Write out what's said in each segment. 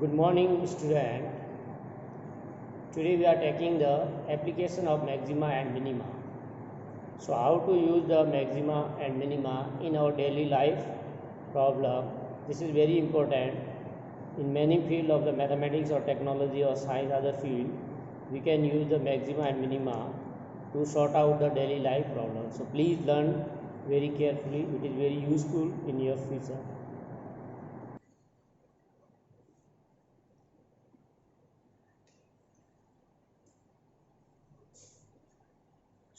Good morning, student. Today we are taking the application of maxima and minima. So how to use the maxima and minima in our daily life problem. This is very important. In many fields of the mathematics or technology or science other field, we can use the maxima and minima to sort out the daily life problem. So please learn very carefully. It is very useful in your future.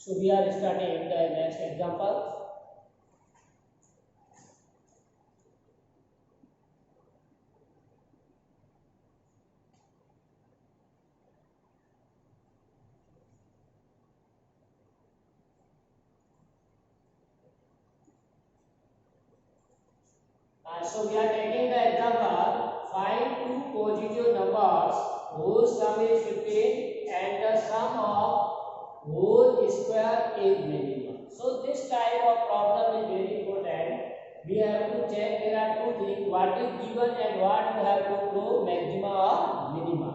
So we are starting the next example. So we are taking the example, find two positive numbers whose sum is 15 and the sum of whole square is minimum. So this type of problem is very important. We have to check there are two things, what is given and what we have to prove, maxima or minima.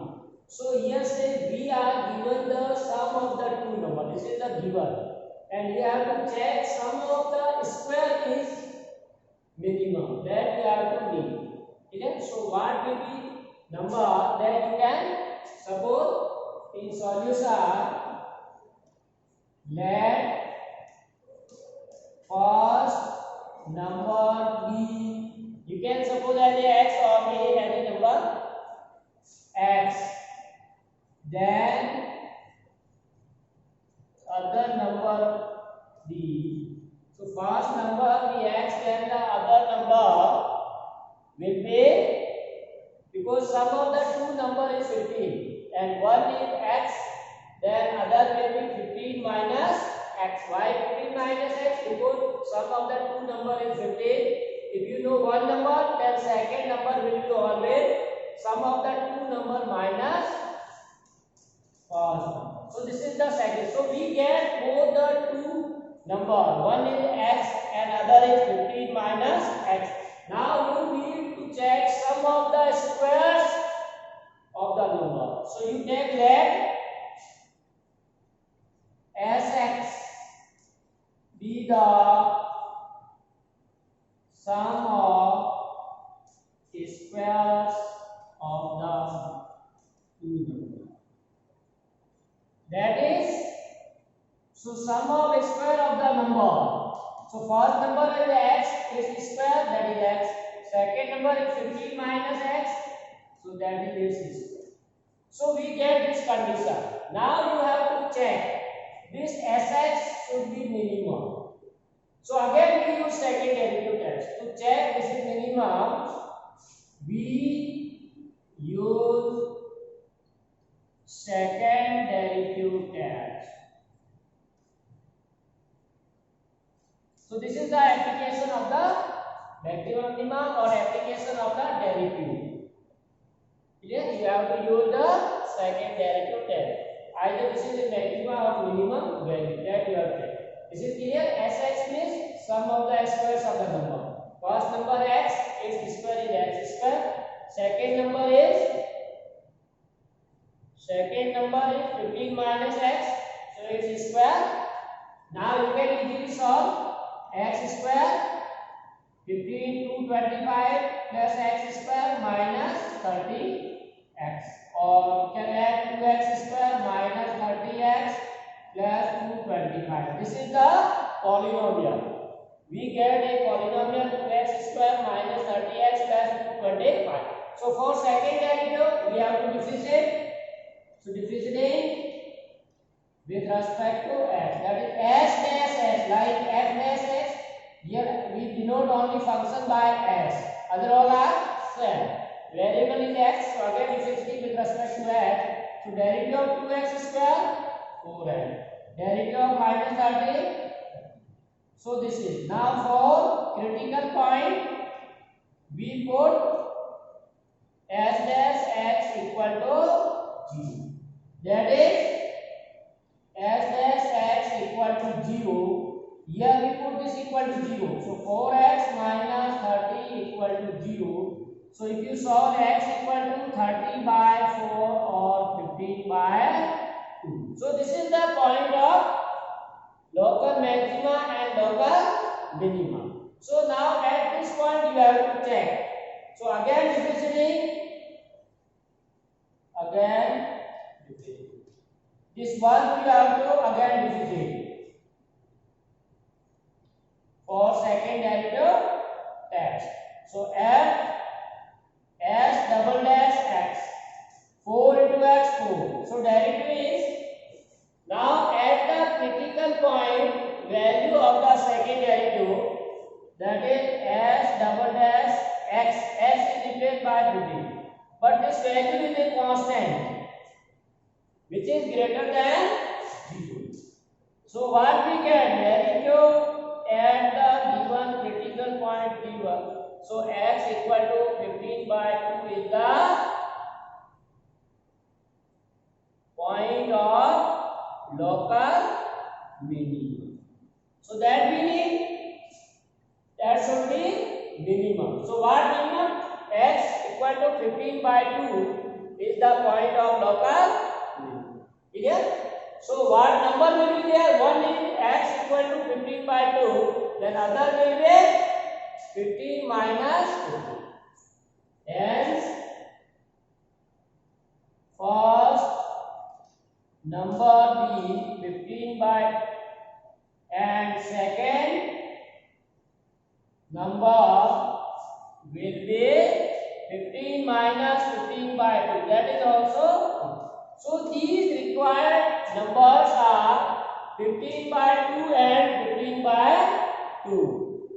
So here says we are given the sum of the two numbers. This is the given, and we have to check sum of the square is minimum, that you have to need. Okay? So what will be number that you can suppose in solution? Let first number be, you can suppose any x or any number x, then other number b. So first number be x, then the other number will be, because sum of the two number is 15 and one is x, then other will be 15 minus x. Why 15 minus x? Because sum of the two number is 15. If you know one number, then second number will be always sum of the two number minus first number. So this is the second. So we get both the two number. One is x and other is 15 minus x. Now you need to check sum of the squares of the number. So you take let Sx be the sum of squares of the two numbers. That is, so sum of square of the number. So first number is x is square, that is x. Second number is 15 minus x, so that is square. So we get this condition. Now you have to check this Sx should be minimum. So again we use second derivative test to check this is minimum. We use second derivative test. So this is the application of the maximum minima or application of the derivative. Clear? You have to use the second derivative test. Either this is a maximum or minimum value that you have to take. Is it clear? Sx means sum of the squares of the number. First number x is square is x square. Second number is 15 minus x, so it's square. Now you can easily solve x square 15 to 25 plus x square minus 30x, or you can add 2x square minus 30x plus 225. This is the polynomial. We get a polynomial 2x square minus 30x plus 225. So for second derivative we have to differentiate. So differentiate with respect to x, that is s dash s, like f dash s. Here we denote only function by s, other all are same. Variable is x, so again differentiate with respect to x. So derivative of 2x square 4x, derivative of minus 30. So this is now for critical point we put s dash x equal to 0. That is s dash x equal to 0. Here we put this equal to 0. So 4x minus 30 equal to 0. So if you solve x equal to 30 by 4 or 15 by 2. So this is the point of local maxima and local minima. So now at this point you have to check. So again revisiting. This one you have to again revisit for second derivative test. So f s double dash x 4 into x 4. So derivative is now at the critical point value of the second derivative, that is s double dash x, s is replaced by 15, but this value is a constant which is greater than 0. So what we get, derivative at the given critical point given. So x equal to 15 by 2 is the point of local minimum. So that meaning that should be minimum. So what minimum? X equal to 15 by 2 is the point of local minimum. Clear? So what number will be there? One is x equal to 15 by 2, then other will be 15 minus 15. Hence, first number be 15 by, and second number will be 15 minus 15 by 2. That is also. So these required numbers are 15 by 2 and 15 by 2.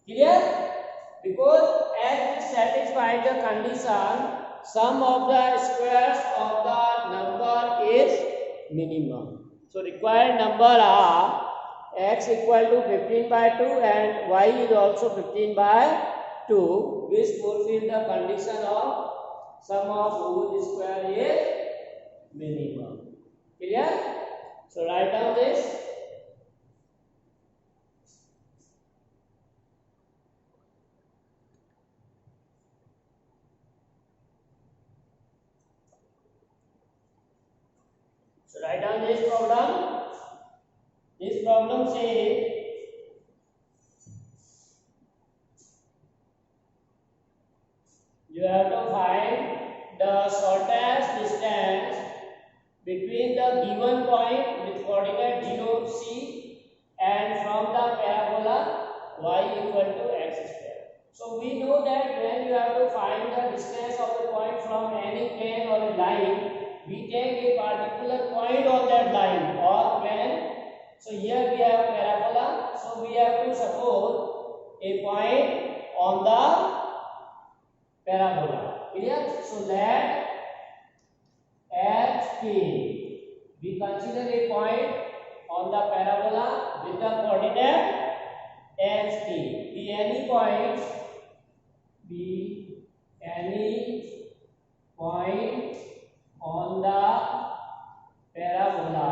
Clear? Because as we satisfy the condition, sum of the squares of the number is minimum. So required number are x equal to 15 by 2 and y is also 15 by 2, which fulfill the condition of sum of whose square is minimum. Clear? So write down this. So write down this problem. This problem says you have to find the shortest distance between the given point with coordinate 0, c and from the parabola y equal to x square. So we know that when you have to find the distance of the point from any plane or a line, we take a particular point on that line or plane. So here we have parabola, so we have to suppose a point on the parabola. Clear? So let HK, we consider a point on the parabola with the coordinate HK. Be any point on the parabola.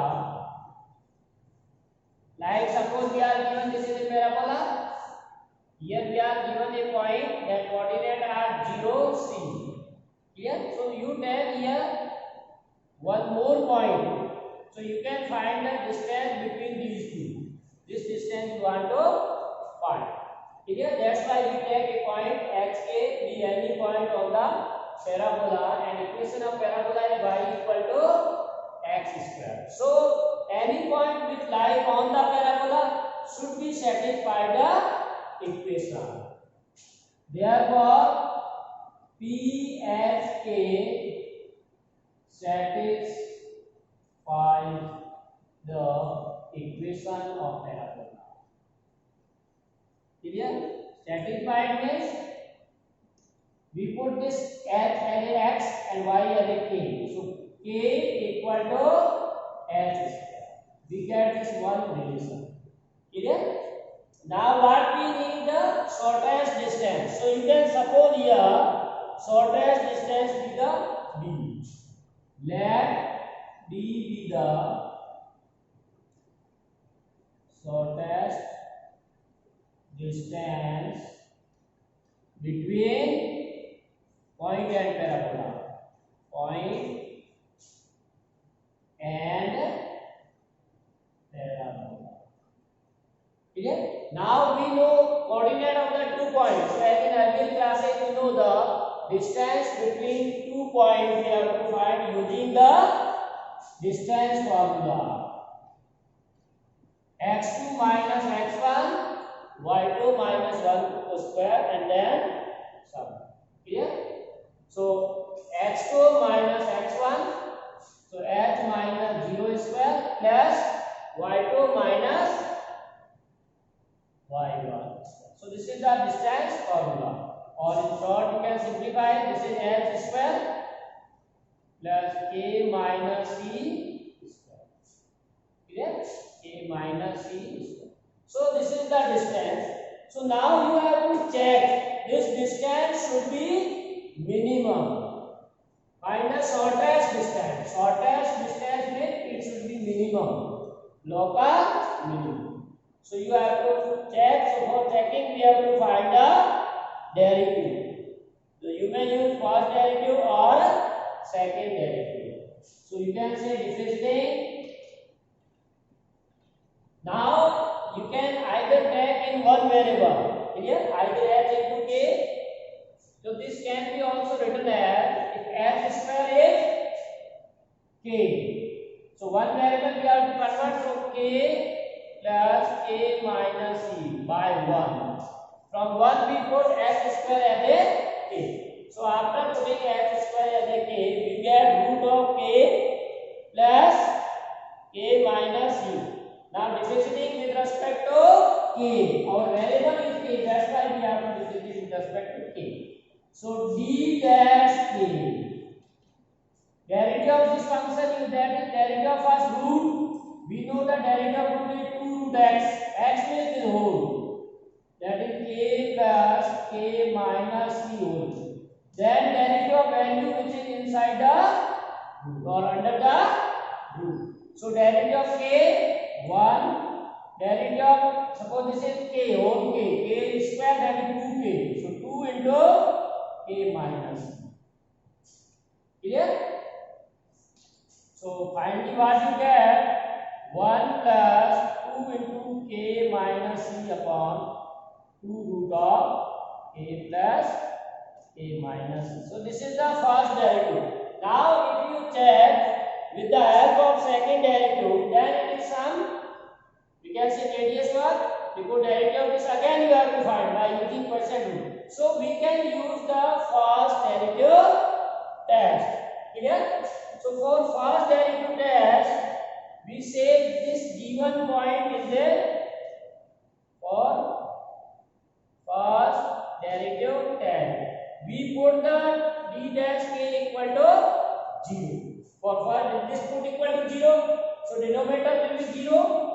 Like suppose we are given this is a parabola. Here we are given a point that coordinate are 0, c. Clear? So you take here one more point. So you can find the distance between these two. This distance you want to find. Clear? That's why we take a point xk, be any point on the parabola, and equation of parabola is y equal to x square. So any point which lies on the parabola should be satisfied the equation. Therefore, PSK satisfies the equation of parabola. Clear? Satisfied means we put this as an x and y as a k. So k equal to h square. We get this one relation. Clear? Now what we need the shortest distance. So you can suppose here shortest distance be the d. Let d be the shortest distance between point and parabola, point and parabola. Clear? Now we know coordinate of the 2 points. So as in earlier classes we know the distance between 2 points we have to find using the distance formula. x2 minus x1, y2 minus 1 square, and then sum. Clear? So x2 minus x1, so h minus 0 square plus y2 minus y1. So this is the distance formula, or in short you can simplify. This is h square plus k minus c square. Clear? K minus c square. So this is the distance. So now you have to check this distance should be minimum. Find the shortest distance. Shortest distance means it should be minimum. Local minimum. So you have to check. So for checking we have to find the derivative. So you may use first derivative or second derivative. So you can say differentiating. Now you can either take in one variable. Clear? Either h into k. So this can be also written as if h square is k. So one variable we have to convert, so k plus k minus c by 1. From 1 we put h square as a k. So after putting h square as a k, we get root of k plus k minus c. Now differentiating with respect to k. Our variable is k. That's why we have to differentiate with respect to k. So d dash k. Derivative of this function is that is derivative of first root. We know the derivative of root is 2 root x. X means the whole. That is k plus k minus c whole. Then derivative of value which is inside the root or under the root. So derivative of k 1. Derivative of, suppose this is k whole k square, that is 2k. So 2 into k minus. Clear? So finally what you get? 1 plus 2 into k minus c upon 2 root of k plus k minus c. So this is the first derivative. Now if you check with the help of second derivative, then it is some, we can say radius what? Because derivative of this again you have to find by using quotient rule. So we can use the first derivative test. Clear? So for first derivative test, we say this given point is there for first derivative test. We put the d dash k equal to 0. For first this put equal to 0. So denominator will be 0.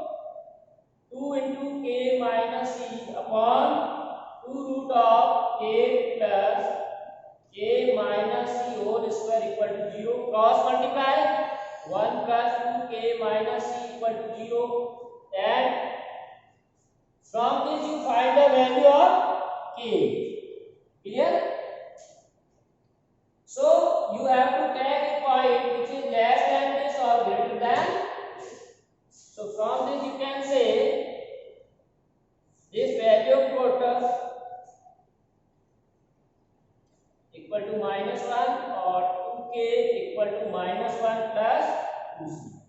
2 into k minus c upon 2 root of k plus k minus c whole square equal to 0. Cross multiply. 1 plus 2k minus c equal to 0. And from this you find the value of k. Clear? So you have to take a point which is less than this or greater than this. So from this you can say this value of total equal to minus 1 or 2k equal to minus 1 plus 2c,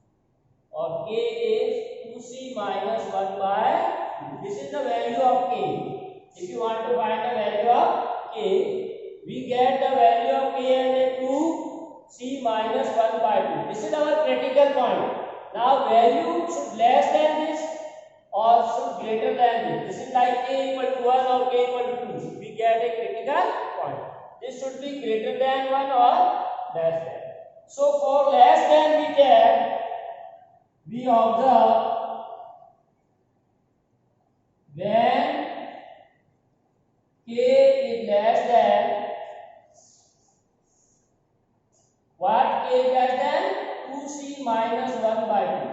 or k is 2c minus 1 by 2. This is the value of k. If you want to find the value of k, we get the value of k as a 2c minus 1 by 2. This is our critical point. Now value should less than this or should greater than this. This is like k equal to 1 or k equal to 2. We get a critical point. This should be greater than 1 or less than. So for less than we get, we observe when k is less than what? K is less than 2c minus 1 by 2.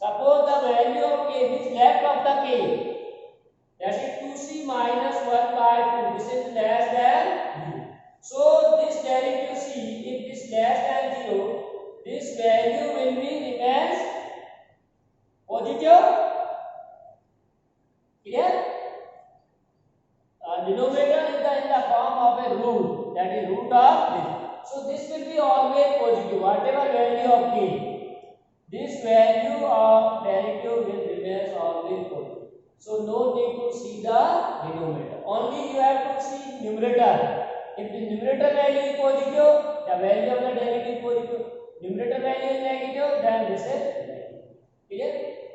Suppose the value of k which left of the k, that is 2c minus 1 by 2. This is less than 0. So this of a root, that is root of this. So this will be always positive, whatever value of k. This value of derivative will remain always positive. So no need to see the denominator. Only you have to see numerator. If the numerator value is positive, the value of the derivative is positive. Numerator value is negative, then this is negative. Clear?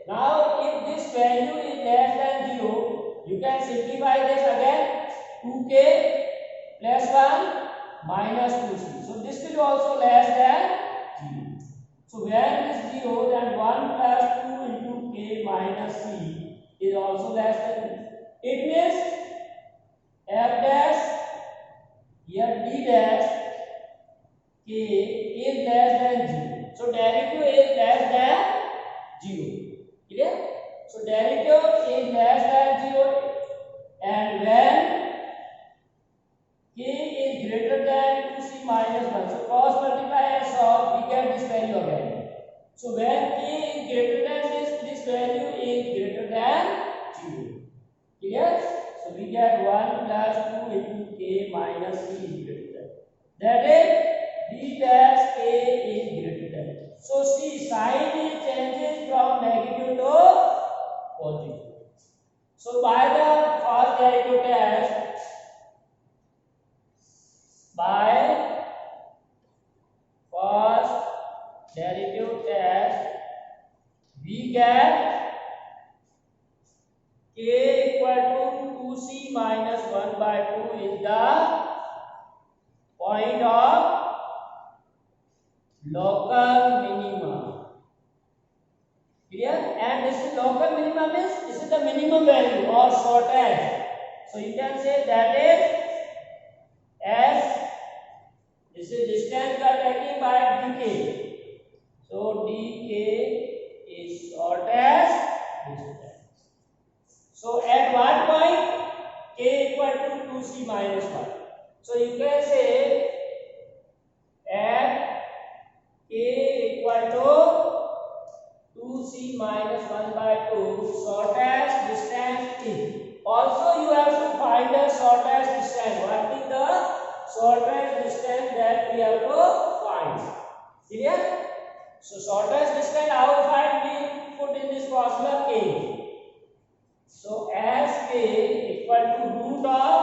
Now, if this value is less than 0, you can simplify this again. 2k plus 1 minus 2c. So this will also less than 0. So when it is 0, then 1 plus 2 into k minus c is also less than 0. It means f dash here d dash k is less than 0. So derivative is less than 0. Clear? So derivative is less than 0, and when k is greater than 2c minus 1. So cross multiply and solve, we get this value again. So when k is greater than this value is greater than 0. Clear? So we get 1 plus 2 into k minus c is greater than. That is d dash k is greater than. So see, sign is changes from negative to positive. So by the first derivative test, we get k equal to 2c minus 1 by 2 is the point of local minimum. Clear? And this is local minimum means this is the minimum value or shortest. So you can say that is S. This is distance we are taking by dk. So dk is shortest distance. So at what point k equal to 2c minus 1. So you can say at k equal to 2c minus 1 by 2, shortest distance is. Also you have to find the shortest distance. What is the shortest distance that we have to find? Clear? So shortest distance I will find, we put in this formula k. So as k equal to root of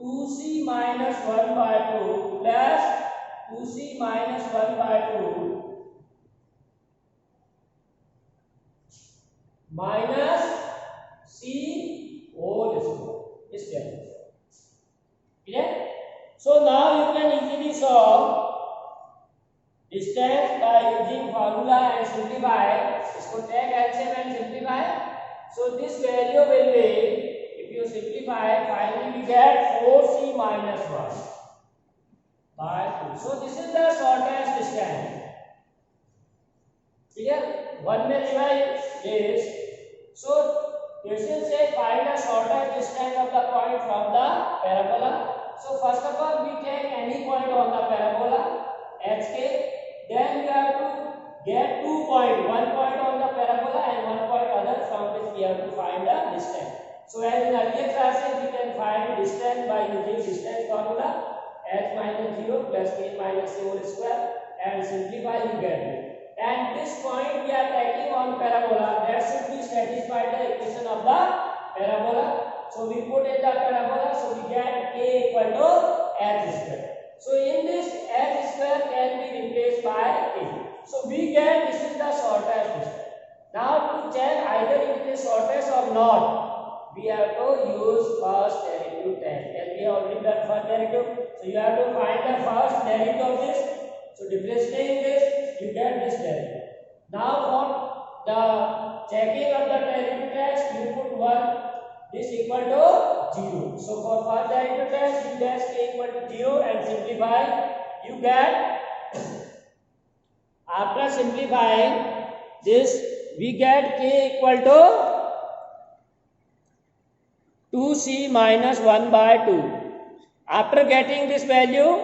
2c minus 1 by 2 plus 2c minus 1 by 2 minus c whole square is there. Clear? So now you can easily solve distance by using formula and simplify. इसको take LCM and simplify. So this value will be, if you simplify, finally we get 4c minus 1 by 2. So this is the shortest distance. Clear? One may revise this. So question says find the shortest distance of the point from the parabola. So first of all we take any point on the parabola hk. Then we have to get 2 points, 1 point on the parabola and 1 point other, from which we have to find the distance. So as in earlier classes we can find distance by using distance formula h minus 0 plus k minus c whole square, and simplify you get it. And this point we are taking on parabola, that should be satisfied the equation of the parabola. So we put in the parabola, so we get k equal to h square. So in this h square can be replaced by k. So we get this is the shortest distance. Now to check either it is shortest or not, we have to use first derivative test. As we have already done first derivative, so you have to find the first derivative of this. So differentiating this, you get this derivative. Now for the checking of the derivative test, you put 1, this equal to 0. So for first derivative test, you dash k equal to 0 and simplify, you get after simplifying this, we get k equal to 2c minus 1 by 2. After getting this value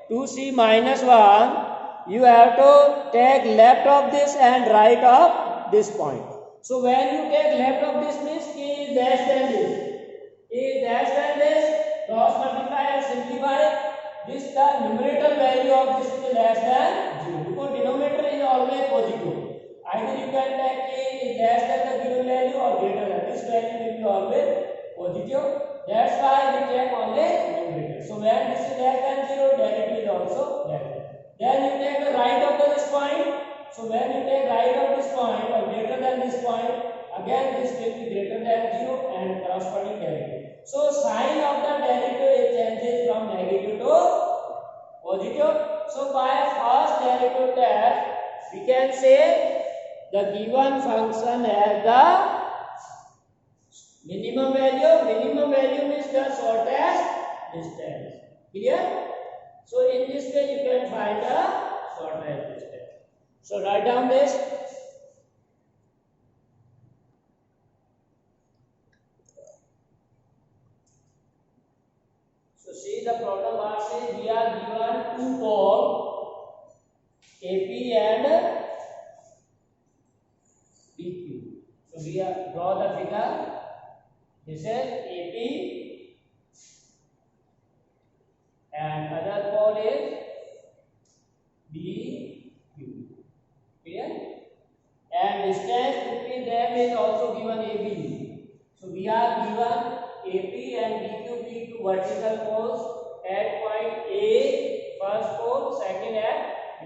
2c minus 1, you have to take left of this and right of this point. So when you take left of this means k is less than this. K is less than this, cross multiply and less than 0 because denominator is always positive. Either you can take k is less than the given value or greater than. This value will be always positive. That's why we take only numerator. So when this is less than 0, derivative is also less than. Then you take the right of this point. So when you take right of this point or greater than this point, again this will be greater than 0 and corresponding derivative. So sign of the derivative changes from negative to positive. So by first derivative test, we can say the given function has the minimum value. Minimum value means the shortest distance. Clear? So in this way you can find the shortest distance. So write down this. So see the problem bar says we are given two poles AP and PQ. So we draw the figure. This is AP and other pole is BQ. Clear? And distance between them is also given AB. So we are given AP and BQ being two vertical poles at point A, first pole, second at B.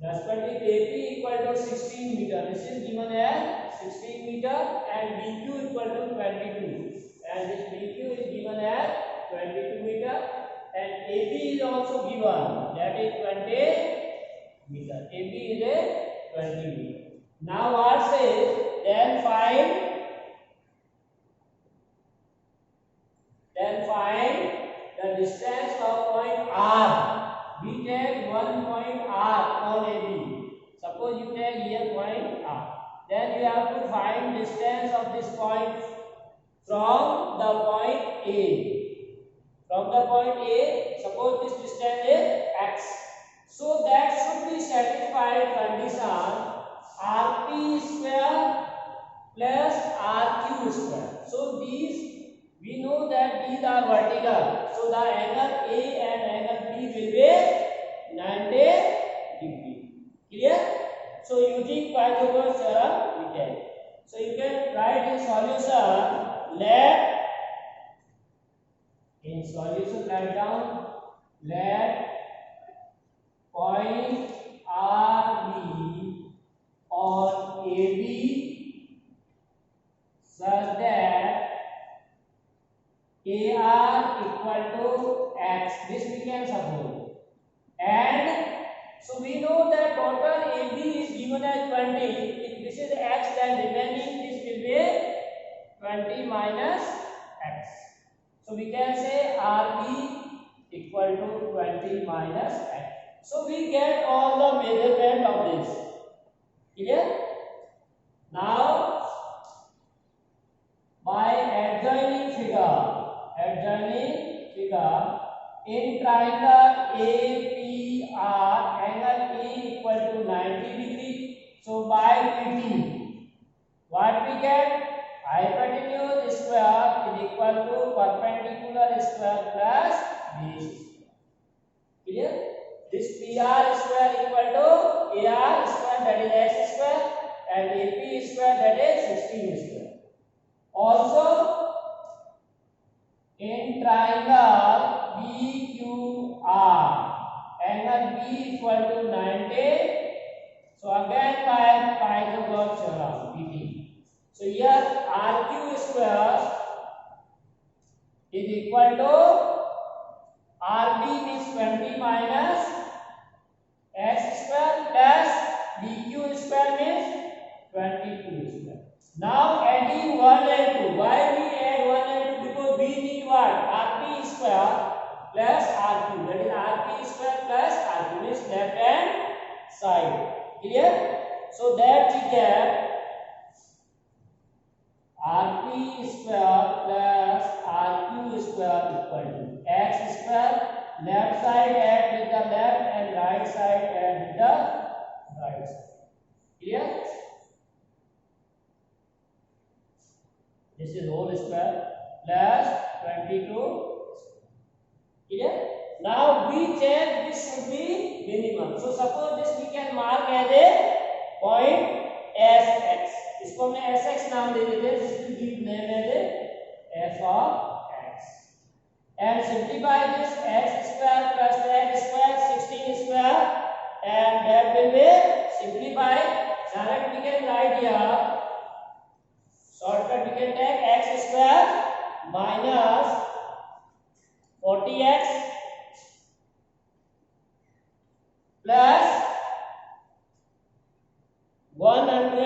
Respectively, AP equal to 16 meter. This is given as 16 meter and BQ equal to 22. And this BQ is given as 22 meter and AB is also given, that is 20 meter. AB is a 20 meter. Now what says? Then find the distance of point R. We take one point R on AB. Suppose you take here point R. Then you have to find distance of this point from the point A. From the point A, suppose this distance is x. So that should be satisfied condition RP square plus RQ square. So these, we know that these are vertical. So the angle A and angle B will be 90 degree. Clear? So using Pythagoras theorem we can. So you can write in solution, let write down, let point R be on AB such that AR equal to x. This we can suppose. And so we know that total AB is given as 20. If this is x, then remaining this will be 20 minus x. So we can say RB equal to 20 minus x. So we get all the measurement of this. Clear? Now by adjoining figure in triangle APR, angle A equal to 90 degree. So by PT, what we get? Hypotenuse square is equal to perpendicular square plus base square. Clear? This PR square equal to AR square, that is x square, and AP square, that is 16 square. Also in triangle BQR, angle B equal to 90. So again by Pythagoras theorem, PT. So here RQ square is equal to RB means 20 minus x square plus BQ square means 22 square. Now adding 1 and 2. Why we add 1 and 2? Because we need what? RP square plus RQ. That is RP square plus RQ means left hand side. Clear? So that we get RP square plus RQ square equal to x square. Left side add with the left and right side add with the right side. Clear? This is whole square plus 22. Clear? Now we check this should be minimum. So suppose this we can mark as a point Sx. इसको हमने Sx नाम दे देते हैं. This will give name as a f of x. And simplify this x square plus x square 16 square, and that will be simplified. Direct we can write here. Shortcut we can take x square minus 40x plus 140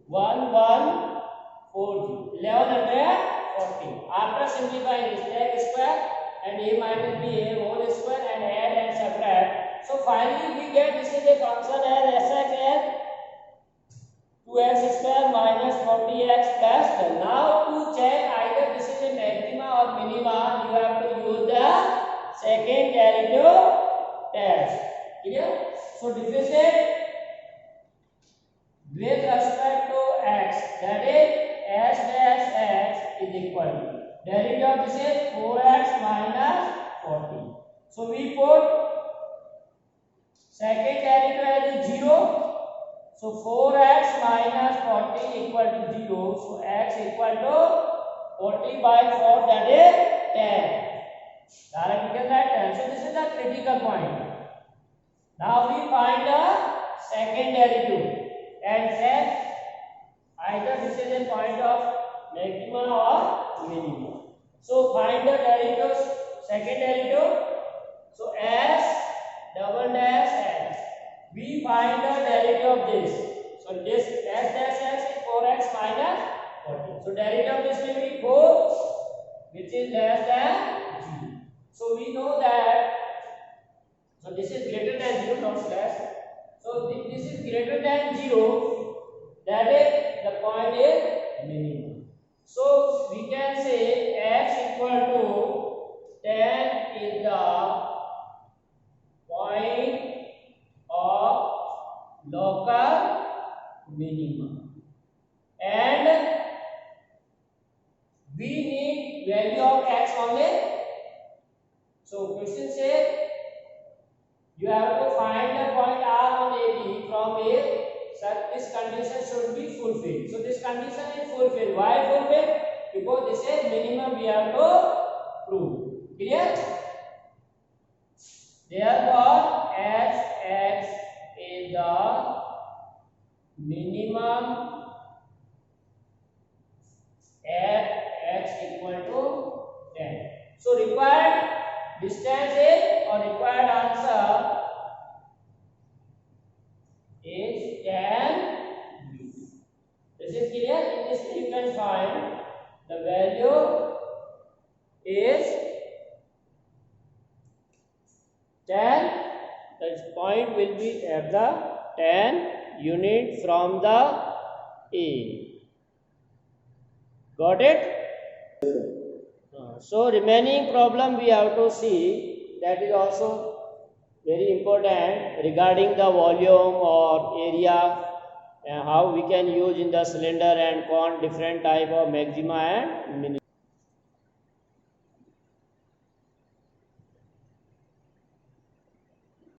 1140 1140. After simplifying this, x square and a minus b a whole square and add and subtract. So finally we get this is a function as sx as 2x square minus 40x plus 10. Now to check either this is a maxima or minima, you have to use the second derivative test. Clear? So differentiate with respect to x, that is s dash x is equal to derivative of this is 4x minus 40. So we put second derivative as 0. So 4x minus 40 equal to 0. So x equal to 40 by 4, that is 10. Direct we can write 10. So this is the critical point. Now we find the second derivative and check either this is a point of maxima or minima. So find the derivative, second derivative. So s double dash x. We find the derivative of this. So this s dash x is 4x minus 40. So derivative of this will be 4, which is less than 0. So we know that. So this is greater than 0, not less. So this is greater than 0. That is the point is minimum. So we can say x equal to 10 is the point of local minimum, and we need value of x only. So question says you have to find the point R on AB from A. Such this condition should be fulfilled. So this condition is fulfilled. Why fulfilled? Because this is minimum we have to prove. Clear? Therefore, Sx is the minimum at x equal to 10. So required distance is, or required answer is 10 u. This is clear. In this you can find the value is 10. The point will be at the 10 unit from the A. Got it? So remaining problem we have to see, that is also very important regarding the volume or area, and how we can use in the cylinder and cone different type of maxima and minima.